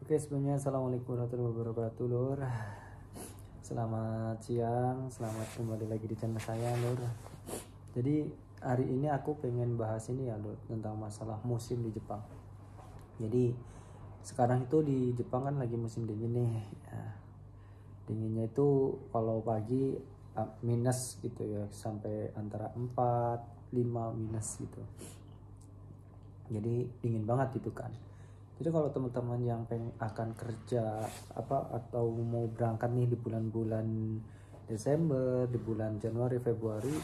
Oke, sebelumnya assalamualaikum warahmatullahi wabarakatuh, Lur. Selamat siang, selamat kembali lagi di channel saya, Lur. Jadi hari ini aku pengen bahas ini ya, Lur, tentang masalah musim di Jepang. Jadi sekarang itu di Jepang kan lagi musim dingin nih. Ya, dinginnya itu kalau pagi minus gitu ya, sampai antara 4, 5 minus gitu. Jadi dingin banget gitu kan. Jadi kalau teman-teman yang akan kerja atau mau berangkat nih di bulan-bulan Desember, di bulan Januari, Februari,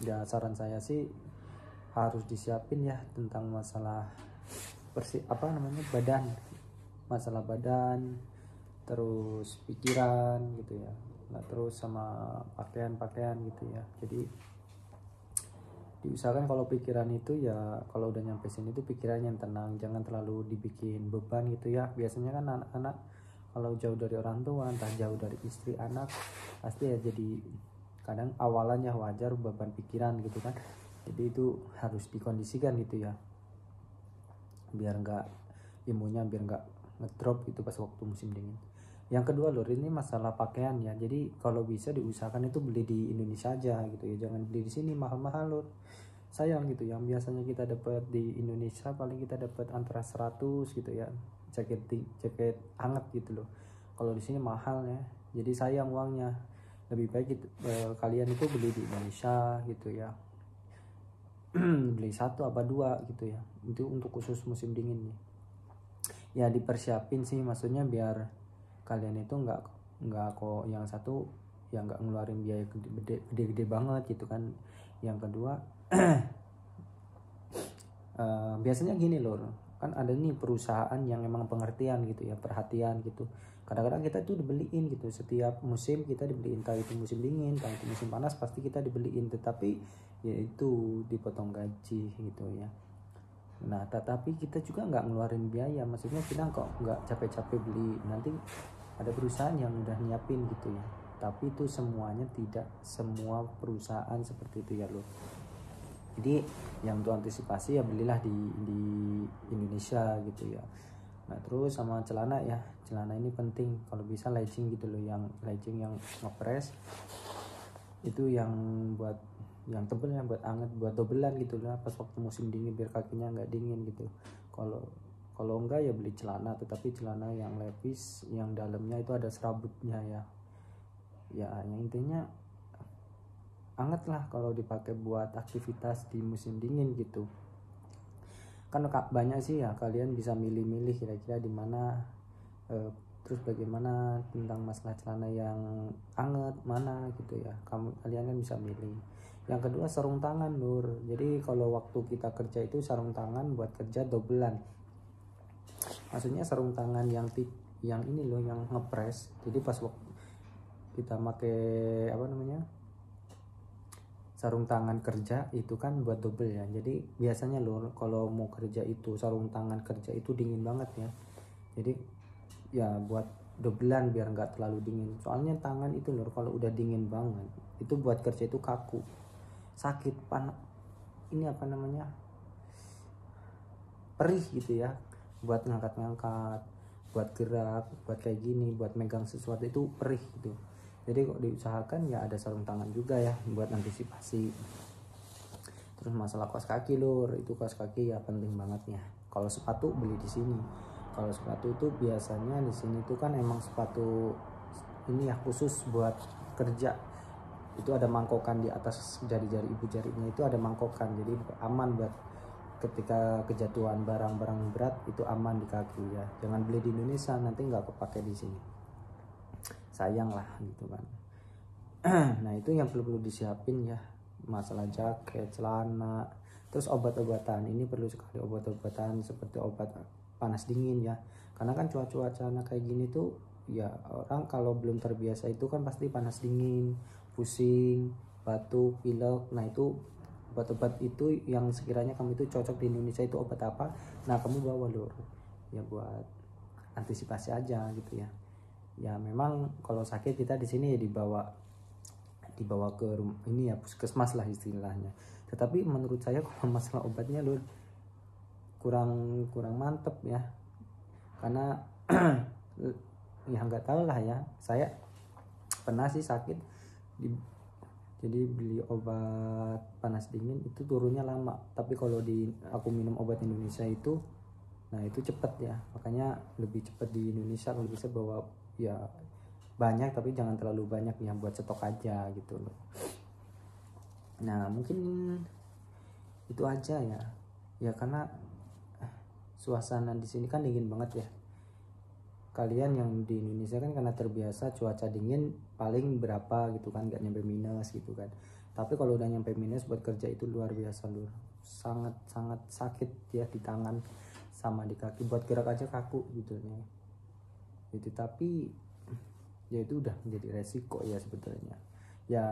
ya saran saya sih harus disiapin ya tentang masalah badan, masalah badan, terus pikiran gitu ya. Nah, terus sama pakaian-pakaian gitu ya. Jadi diusahakan kalau pikiran itu ya kalau udah nyampe sini tuh pikiran yang tenang, jangan terlalu dibikin beban gitu ya. Biasanya kan anak-anak kalau jauh dari orang tua, entah jauh dari istri, anak, pasti ya jadi kadang awalannya wajar beban pikiran gitu kan. Jadi itu harus dikondisikan gitu ya, biar nggak imunnya biar nggak ngedrop gitu pas waktu musim dingin. Yang kedua, Lur, ini masalah pakaian ya. Jadi kalau bisa diusahakan itu beli di Indonesia aja gitu ya, jangan beli di sini mahal-mahal, Lur. Sayang gitu, yang biasanya kita dapat di Indonesia paling kita dapat antara 100 gitu ya, jaket hangat gitu loh. Kalau di sini mahal ya, jadi sayang uangnya. Lebih baik kalian itu beli di Indonesia gitu ya. Beli satu apa dua gitu ya, itu untuk khusus musim dingin nih. Ya dipersiapin sih, maksudnya biar kalian itu nggak kok yang satu yang nggak ngeluarin biaya gede-gede banget gitu kan. Yang kedua biasanya gini loh, kan ada nih perusahaan yang emang pengertian gitu ya, perhatian gitu. Kadang-kadang kita tuh dibeliin gitu, setiap musim kita dibeliin, entah itu musim dingin, entah itu musim panas, pasti kita dibeliin, tetapi ya itu dipotong gaji gitu ya. Nah tetapi kita juga nggak ngeluarin biaya, maksudnya kita kok nggak capek-capek beli, nanti ada perusahaan yang udah nyiapin gitu ya. Tapi itu semuanya tidak semua perusahaan seperti itu ya loh. Jadi yang untuk antisipasi ya belilah di Indonesia gitu ya. Nah terus sama celana ya, celana ini penting, kalau bisa legging gitu loh, yang legging yang ngepres itu yang buat yang tebel ya, buat anget, buat dobelan gitu lah pas waktu musim dingin biar kakinya nggak dingin gitu. Kalau enggak ya beli celana, tetapi celana yang levis yang dalamnya itu ada serabutnya ya. Ya yang intinya anget lah kalau dipakai buat aktivitas di musim dingin gitu. Kan banyak sih ya, kalian bisa milih-milih kira-kira di mana. Terus bagaimana tentang masalah celana yang anget mana gitu ya, kalian kan bisa milih. Yang kedua sarung tangan, Lur. Jadi kalau waktu kita kerja itu sarung tangan buat kerja dobelan. Maksudnya sarung tangan yang ini loh, yang ngepres. Jadi pas waktu kita pakai sarung tangan kerja itu kan buat double ya. Jadi biasanya Lur kalau mau kerja itu sarung tangan kerja itu dingin banget ya. Jadi ya buat dobelan biar nggak terlalu dingin. Soalnya tangan itu Lur kalau udah dingin banget itu buat kerja itu kaku, sakit, perih gitu ya, buat ngangkat-ngangkat, buat gerak, buat kayak gini, buat megang sesuatu itu perih gitu. Jadi kok diusahakan ya ada sarung tangan juga ya buat antisipasi. Terus masalah kaos kaki, Lur, itu kaos kaki ya penting banget ya. Kalau sepatu beli di sini. Kalau sepatu itu biasanya di sini tuh kan emang sepatu ini ya khusus buat kerja. Itu ada mangkokan di atas jari-jari ibu jarinya, itu ada mangkokan, jadi aman buat ketika kejatuhan barang-barang berat, itu aman di kaki ya. Jangan beli di Indonesia, nanti nggak kepake di sini, sayang lah gitu kan. Nah itu yang perlu disiapin ya, masalah jaket, celana. Terus obat-obatan, ini perlu sekali obat-obatan seperti obat panas dingin ya, karena kan cuaca kayak gini tuh ya, orang kalau belum terbiasa itu kan pasti panas dingin, pusing, batuk, pilek. Nah itu obat-obat itu yang sekiranya kamu itu cocok di Indonesia itu obat apa, nah kamu bawa, Lur, ya buat antisipasi aja gitu ya. Ya memang kalau sakit kita di sini ya dibawa ke rumah ini ya, puskesmas lah istilahnya. Tetapi menurut saya kalau masalah obatnya, Lur, kurang mantep ya. karena ya nggak tahu lah ya, saya pernah sih sakit jadi beli obat panas dingin itu turunnya lama, tapi kalau aku minum obat Indonesia itu nah itu cepet ya, makanya lebih cepet di Indonesia. Kalau bisa bawa ya banyak, tapi jangan terlalu banyak ya, buat stok aja gitu loh. Nah mungkin itu aja ya karena suasana di sini kan dingin banget ya. Kalian yang di Indonesia kan karena terbiasa cuaca dingin paling berapa gitu kan, nggak nyampe minus gitu kan. Tapi kalau udah nyampe minus buat kerja itu luar biasa lur, sangat sangat sakit ya di tangan sama di kaki, buat gerak aja kaku gitu ya. Itu tapi ya itu udah menjadi resiko ya sebetulnya. Ya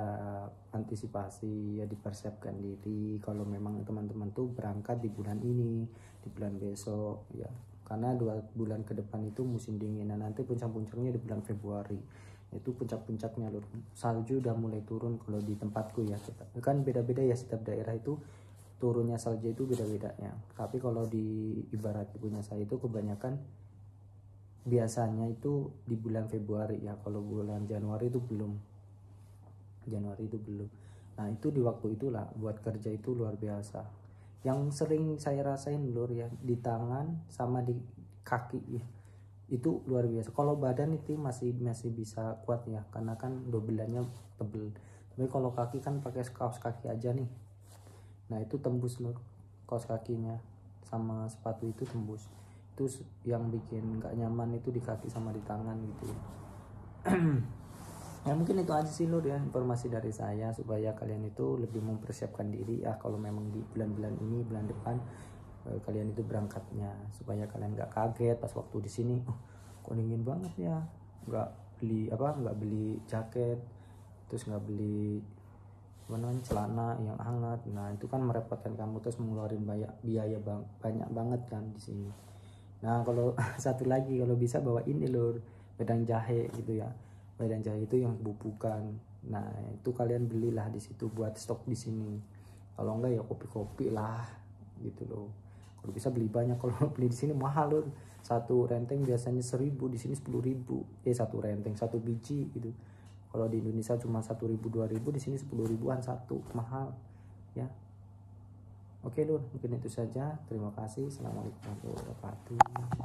antisipasi ya, dipersiapkan diri kalau memang teman-teman tuh berangkat di bulan ini, di bulan besok ya, karena 2 bulan ke depan itu musim dingin. Nah nanti puncak-puncaknya di bulan Februari, itu puncak-puncaknya loh, salju udah mulai turun kalau di tempatku ya. Kan beda-beda ya, setiap daerah itu turunnya salju itu beda-beda ya. Tapi kalau di ibarat punya saya itu kebanyakan biasanya itu di bulan Februari ya, kalau bulan Januari itu belum. Nah itu di waktu itulah buat kerja itu luar biasa. Yang sering saya rasain lur ya, di tangan sama di kaki ya, itu luar biasa. Kalau badan itu masih bisa kuat ya, karena kan dobelannya tebel. Tapi kalau kaki kan pakai kaos kaki aja nih, nah itu tembus lur, kaos kakinya sama sepatu itu tembus. Itu yang bikin nggak nyaman itu di kaki sama di tangan gitu ya. Ya mungkin itu aja sih lur ya, informasi dari saya supaya kalian itu lebih mempersiapkan diri ya, kalau memang di bulan-bulan ini, bulan depan kalian itu berangkatnya, supaya kalian nggak kaget pas waktu di sini kok dingin banget ya, nggak beli jaket, terus nggak beli celana yang hangat. Nah itu kan merepotkan kamu, terus mengeluarkan biaya banyak banget kan di sini. Nah kalau satu lagi, kalau bisa bawa ini lur, wedang jahe gitu ya. Wedang jahe itu yang bubukan. Nah itu kalian belilah di situ buat stok di sini. Kalau enggak ya kopi-kopi lah gitu loh. Kalau bisa beli banyak. Kalau beli di sini mahal loh. Satu renteng biasanya 1.000, di sini 10.000. Satu renteng, satu biji gitu. Kalau di Indonesia cuma 1.000 2.000, di sini 10.000-an satu, mahal ya. Oke lur, mungkin itu saja. Terima kasih. Assalamualaikum warahmatullahi wabarakatuh.